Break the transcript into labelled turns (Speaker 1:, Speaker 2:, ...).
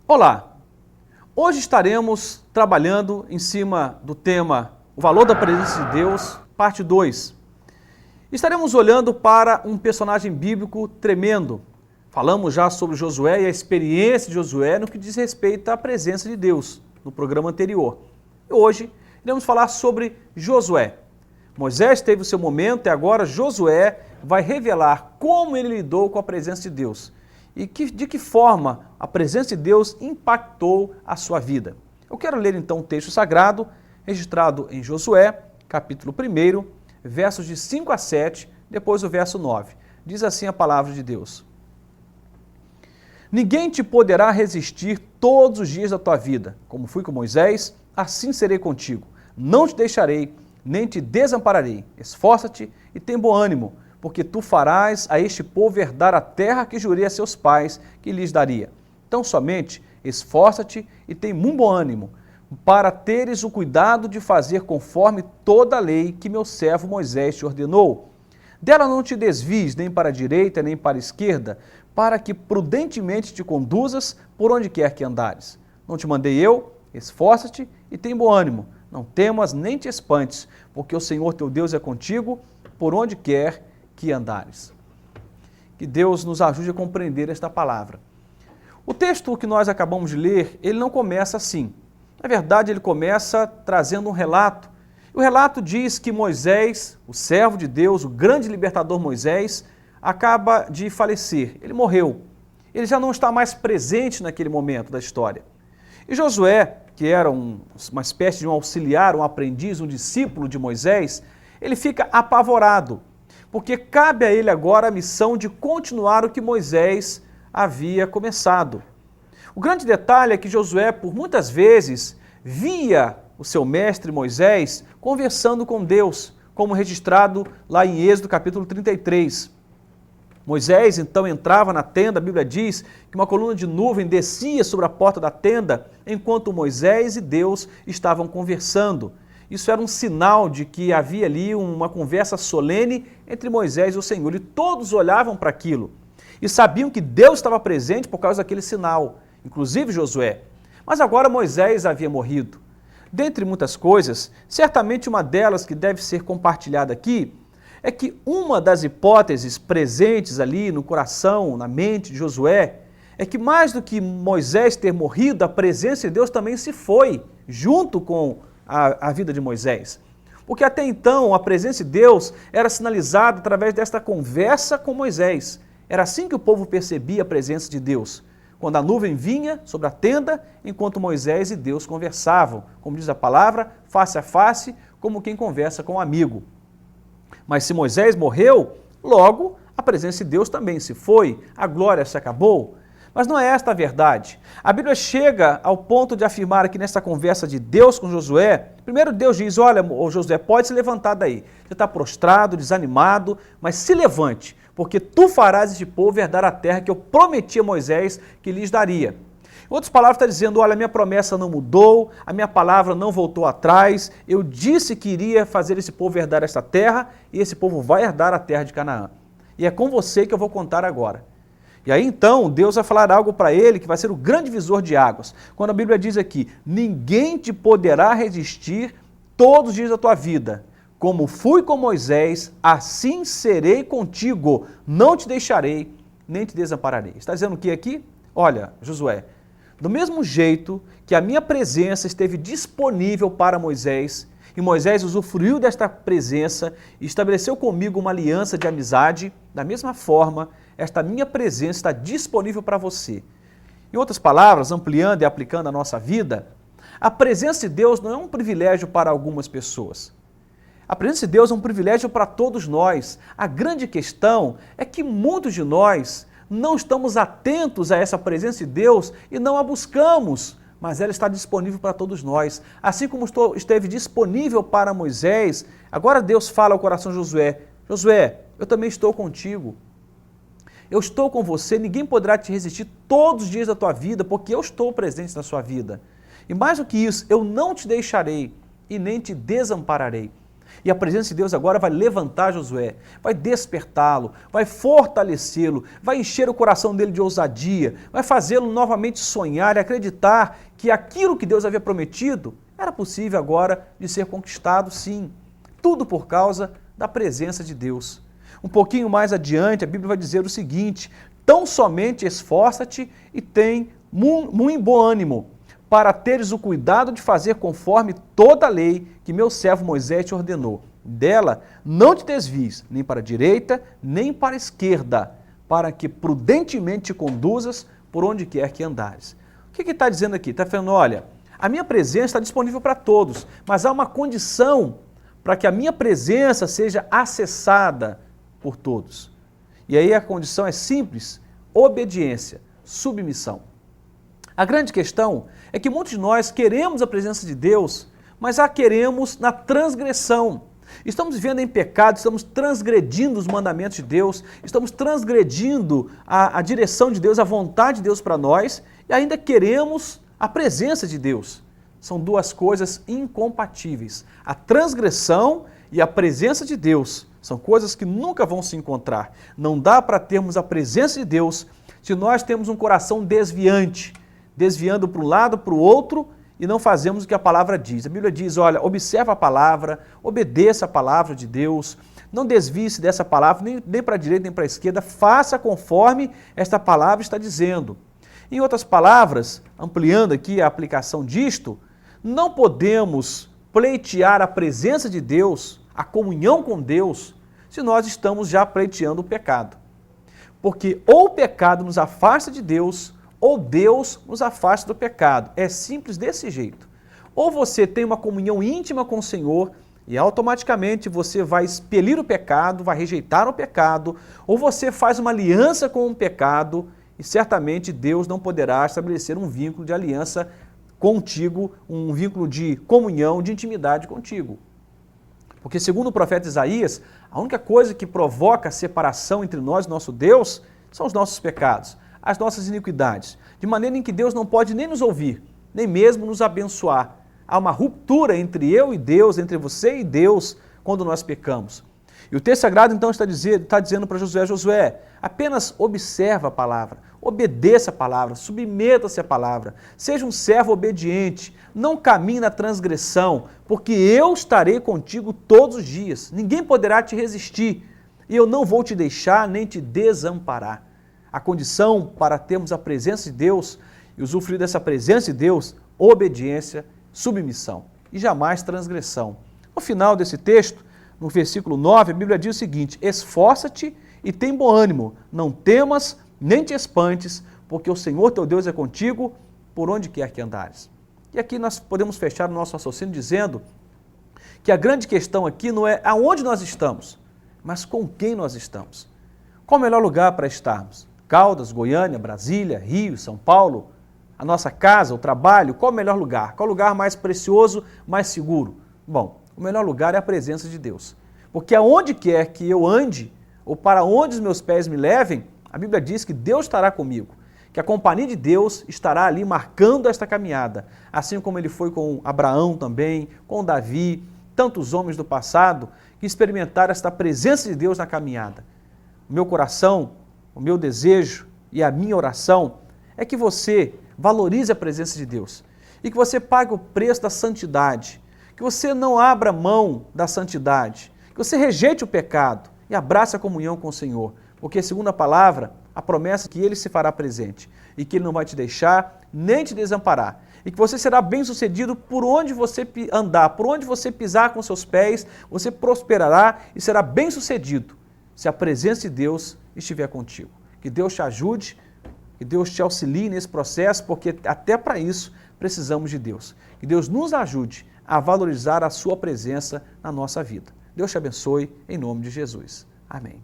Speaker 1: Olá! Hoje estaremos trabalhando em cima do tema O Valor da Presença de Deus, parte 2. Estaremos olhando para um personagem bíblico tremendo. Falamos já sobre Josué e a experiência de Josué no que diz respeito à presença de Deus, no programa anterior. E hoje iremos falar sobre Josué. Moisés teve o seu momento e agora Josué vai revelar como ele lidou com a presença de Deus e de que forma a presença de Deus impactou a sua vida. Eu quero ler então um texto sagrado registrado em Josué, capítulo 1, versos de 5 a 7, depois o verso 9. Diz assim a palavra de Deus: Ninguém te poderá resistir todos os dias da tua vida. Como fui com Moisés, assim serei contigo. Não te deixarei, nem te desampararei. Esforça-te e tem bom ânimo, porque tu farás a este povo herdar a terra que jurei a seus pais que lhes daria. Então somente esforça-te e tem muito bom ânimo, para teres o cuidado de fazer conforme toda a lei que meu servo Moisés te ordenou. Dela não te desvies nem para a direita nem para a esquerda, para que prudentemente te conduzas por onde quer que andares. Não te mandei eu? Esforça-te e tem bom ânimo. Não temas nem te espantes, porque o Senhor teu Deus é contigo por onde quer que andares. Que Deus nos ajude a compreender esta palavra. O texto que nós acabamos de ler, ele não começa assim. Na verdade, ele começa trazendo um relato. O relato diz que Moisés, o servo de Deus, o grande libertador Moisés, acaba de falecer. Ele morreu. Ele já não está mais presente naquele momento da história. E Josué, que era uma espécie de um auxiliar, um aprendiz, um discípulo de Moisés, ele fica apavorado, porque cabe a ele agora a missão de continuar o que Moisés havia começado. O grande detalhe é que Josué, por muitas vezes, via o seu mestre Moisés conversando com Deus, como registrado lá em Êxodo capítulo 33. Moisés então entrava na tenda, a Bíblia diz que uma coluna de nuvem descia sobre a porta da tenda, enquanto Moisés e Deus estavam conversando. Isso era um sinal de que havia ali uma conversa solene entre Moisés e o Senhor, e todos olhavam para aquilo e sabiam que Deus estava presente por causa daquele sinal, inclusive Josué. Mas agora Moisés havia morrido. Dentre muitas coisas, certamente uma delas que deve ser compartilhada aqui é que uma das hipóteses presentes ali no coração, na mente de Josué, é que mais do que Moisés ter morrido, a presença de Deus também se foi junto com a vida de Moisés. Porque até então a presença de Deus era sinalizada através desta conversa com Moisés. Era assim que o povo percebia a presença de Deus. Quando a nuvem vinha sobre a tenda, enquanto Moisés e Deus conversavam, como diz a palavra, face a face, como quem conversa com um amigo. Mas se Moisés morreu, logo a presença de Deus também se foi, a glória se acabou. Mas não é esta a verdade. A Bíblia chega ao ponto de afirmar aqui nessa conversa de Deus com Josué, primeiro Deus diz, olha, Josué, pode se levantar daí. Você está prostrado, desanimado, mas se levante, porque tu farás este povo herdar a terra que eu prometi a Moisés que lhes daria. Em outras palavras, está dizendo, olha, a minha promessa não mudou, a minha palavra não voltou atrás, eu disse que iria fazer esse povo herdar esta terra, e esse povo vai herdar a terra de Canaã. E é com você que eu vou contar agora. E aí então Deus vai falar algo para ele que vai ser o grande visor de águas. Quando a Bíblia diz aqui, ninguém te poderá resistir todos os dias da tua vida. Como fui com Moisés, assim serei contigo. Não te deixarei, nem te desampararei. Está dizendo o que aqui? Olha, Josué, do mesmo jeito que a minha presença esteve disponível para Moisés, e Moisés usufruiu desta presença e estabeleceu comigo uma aliança de amizade, da mesma forma, esta minha presença está disponível para você. Em outras palavras, ampliando e aplicando a nossa vida, a presença de Deus não é um privilégio para algumas pessoas. A presença de Deus é um privilégio para todos nós. A grande questão é que muitos de nós não estamos atentos a essa presença de Deus e não a buscamos, mas ela está disponível para todos nós. Assim como esteve disponível para Moisés, agora Deus fala ao coração de Josué, Josué, eu também estou contigo. Eu estou com você, ninguém poderá te resistir todos os dias da tua vida, porque eu estou presente na sua vida. E mais do que isso, eu não te deixarei e nem te desampararei. E a presença de Deus agora vai levantar Josué, vai despertá-lo, vai fortalecê-lo, vai encher o coração dele de ousadia, vai fazê-lo novamente sonhar e acreditar que aquilo que Deus havia prometido era possível agora de ser conquistado, sim. Tudo por causa da presença de Deus. Um pouquinho mais adiante, a Bíblia vai dizer o seguinte: tão somente esforça-te e tem muito bom ânimo, para teres o cuidado de fazer conforme toda a lei que meu servo Moisés te ordenou. Dela não te desvies, nem para a direita, nem para a esquerda, para que prudentemente te conduzas por onde quer que andares. O que está dizendo aqui? Está falando, olha, a minha presença está disponível para todos, mas há uma condição para que a minha presença seja acessada por todos. E aí a condição é simples: obediência, submissão. A grande questão é que muitos de nós queremos a presença de Deus, mas a queremos na transgressão. Estamos vivendo em pecado, estamos transgredindo os mandamentos de Deus, estamos transgredindo a direção de Deus, a vontade de Deus para nós, e ainda queremos a presença de Deus. São duas coisas incompatíveis. A transgressão e a presença de Deus são coisas que nunca vão se encontrar. Não dá para termos a presença de Deus se nós temos um coração desviante, desviando para um lado, para o outro, e não fazemos o que a palavra diz. A Bíblia diz, olha, observa a palavra, obedeça a palavra de Deus, não desvie-se dessa palavra, nem para a direita, nem para a esquerda, faça conforme esta palavra está dizendo. Em outras palavras, ampliando aqui a aplicação disto, não podemos pleitear a presença de Deus, a comunhão com Deus, se nós estamos já pleiteando o pecado. Porque ou o pecado nos afasta de Deus, ou Deus nos afasta do pecado. É simples desse jeito. Ou você tem uma comunhão íntima com o Senhor e automaticamente você vai expelir o pecado, vai rejeitar o pecado, ou você faz uma aliança com o pecado e certamente Deus não poderá estabelecer um vínculo de aliança contigo, um vínculo de comunhão, de intimidade contigo. Porque segundo o profeta Isaías, a única coisa que provoca a separação entre nós e nosso Deus são os nossos pecados, as nossas iniquidades, de maneira em que Deus não pode nem nos ouvir, nem mesmo nos abençoar. Há uma ruptura entre eu e Deus, entre você e Deus, quando nós pecamos. E o texto sagrado então está dizendo para Josué, apenas observa a palavra, obedeça a palavra, submeta-se à palavra, seja um servo obediente, não caminhe na transgressão, porque eu estarei contigo todos os dias, ninguém poderá te resistir, e eu não vou te deixar nem te desamparar. A condição para termos a presença de Deus e usufruir dessa presença de Deus, obediência, submissão e jamais transgressão. No final desse texto, no versículo 9, a Bíblia diz o seguinte: esforça-te e tem bom ânimo, não temas nem te espantes, porque o Senhor teu Deus é contigo por onde quer que andares. E aqui nós podemos fechar o nosso raciocínio dizendo que a grande questão aqui não é aonde nós estamos, mas com quem nós estamos. Qual o melhor lugar para estarmos? Caldas, Goiânia, Brasília, Rio, São Paulo, a nossa casa, o trabalho, qual o melhor lugar? Qual o lugar mais precioso, mais seguro? Bom, o melhor lugar é a presença de Deus. Porque aonde quer que eu ande, ou para onde os meus pés me levem, a Bíblia diz que Deus estará comigo, que a companhia de Deus estará ali marcando esta caminhada, assim como ele foi com Abraão também, com Davi, tantos homens do passado que experimentaram esta presença de Deus na caminhada. O meu coração, o meu desejo e a minha oração é que você valorize a presença de Deus e que você pague o preço da santidade, que você não abra mão da santidade, que você rejeite o pecado e abrace a comunhão com o Senhor, porque segundo a palavra, a promessa é que Ele se fará presente e que Ele não vai te deixar nem te desamparar e que você será bem-sucedido por onde você andar, por onde você pisar com seus pés, você prosperará e será bem-sucedido se a presença de Deus estiver contigo. Que Deus te ajude, que Deus te auxilie nesse processo, porque até para isso precisamos de Deus. Que Deus nos ajude a valorizar a sua presença na nossa vida. Deus te abençoe, em nome de Jesus. Amém.